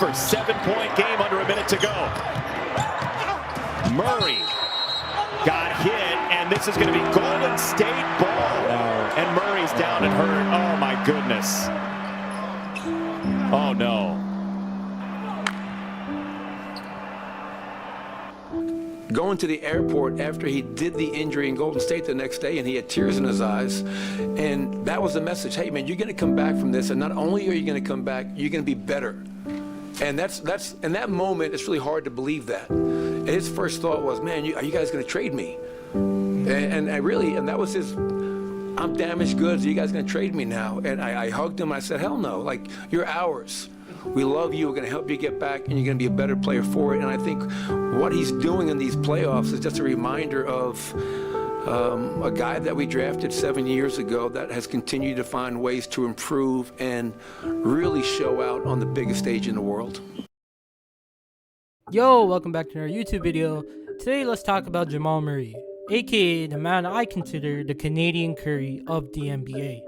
for 7-point game under a minute to go. Murray got hit, and this is going to be Golden State ball. And Murray's down and hurt. Oh, my goodness. Oh, no. Going to the airport after he did the injury in Golden State the next day, and he had tears in his eyes, and that was the message. Hey man, you're going to come back from this, and not only are you going to come back, you're going to be better. And that's in that moment, it's really hard to believe that. And his first thought was, man, are you guys going to trade me? And that was his, I'm damaged goods, are you guys going to trade me now? And I hugged him, I said, hell no, like, you're ours. We love you, we're going to help you get back, and you're going to be a better player for it. And I think what he's doing in these playoffs is just a reminder of a guy that we drafted 7 years ago that has continued to find ways to improve and really show out on the biggest stage in the world. Yo, welcome back to our YouTube video. Today let's talk about Jamal Murray, aka the man I consider the Canadian Curry of the NBA.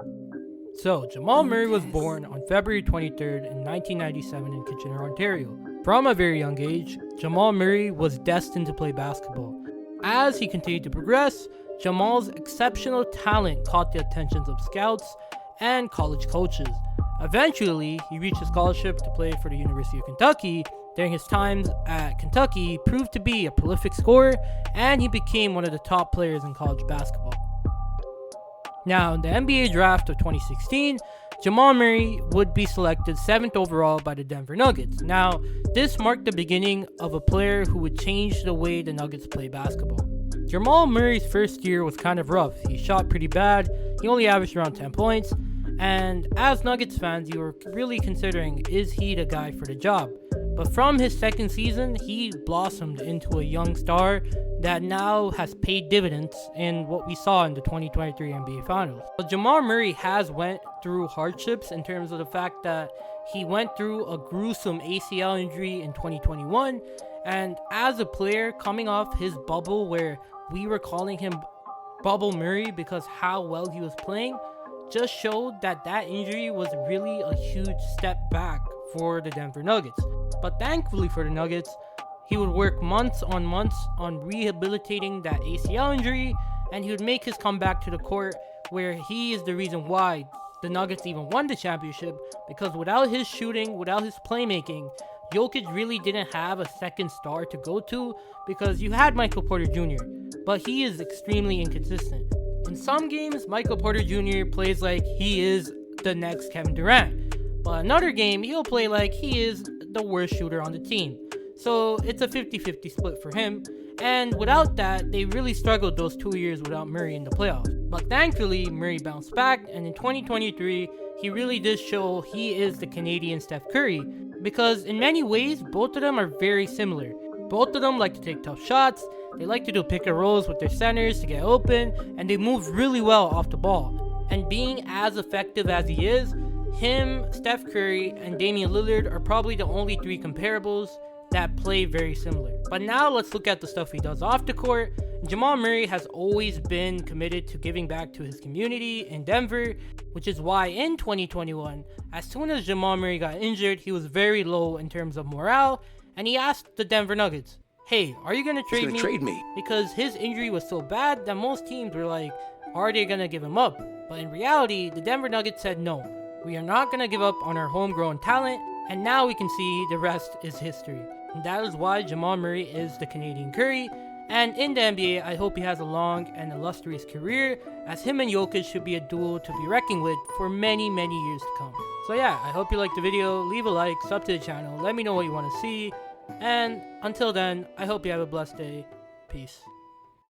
So, Jamal Murray was born on February 23rd in 1997 in Kitchener, Ontario. From a very young age, Jamal Murray was destined to play basketball. As he continued to progress, Jamal's exceptional talent caught the attentions of scouts and college coaches. Eventually, he reached a scholarship to play for the University of Kentucky. During his times at Kentucky, he proved to be a prolific scorer, and he became one of the top players in college basketball. Now, in the NBA draft of 2016, Jamal Murray would be selected 7th overall by the Denver Nuggets. Now, this marked the beginning of a player who would change the way the Nuggets play basketball. Jamal Murray's first year was kind of rough. He shot pretty bad, he only averaged around 10 points, and as Nuggets fans, you were really considering, is he the guy for the job? But from his second season, he blossomed into a young star that now has paid dividends in what we saw in the 2023 NBA Finals. But Jamal Murray has went through hardships in terms of the fact that he went through a gruesome ACL injury in 2021, and as a player coming off his bubble where we were calling him Bubble Murray because how well he was playing, just showed that that injury was really a huge step back for the Denver Nuggets. But thankfully for the Nuggets, he would work months on rehabilitating that ACL injury, and he would make his comeback to the court, where he is the reason why the Nuggets even won the championship, because without his shooting, without his playmaking, Jokic really didn't have a second star to go to, because you had Michael Porter Jr., but he is extremely inconsistent. In some games, Michael Porter Jr. plays like he is the next Kevin Durant, but another game, he'll play like he is the worst shooter on the team. So it's a 50-50 split for him, and without that, they really struggled those 2 years without Murray in the playoffs. But thankfully, Murray bounced back, and in 2023, he really did show he is the Canadian Steph Curry, because in many ways, both of them are very similar. Both of them like to take tough shots, they like to do pick and rolls with their centers to get open, and they move really well off the ball. And being as effective as he is, him, Steph Curry, and Damian Lillard are probably the only 3 comparables that play very similar. But now let's look at the stuff he does off the court. Jamal Murray has always been committed to giving back to his community in Denver, which is why in 2021, as soon as Jamal Murray got injured, he was very low in terms of morale, and he asked the Denver Nuggets, hey, are you going to trade me? Because his injury was so bad that most teams were like, are they going to give him up? But in reality, the Denver Nuggets said no. We are not going to give up on our homegrown talent, and now we can see the rest is history. And that is why Jamal Murray is the Canadian Curry, and in the NBA, I hope he has a long and illustrious career, as him and Jokic should be a duo to be reckoned with for many, many years to come. So yeah, I hope you liked the video, leave a like, sub to the channel, let me know what you want to see, and until then, I hope you have a blessed day. Peace.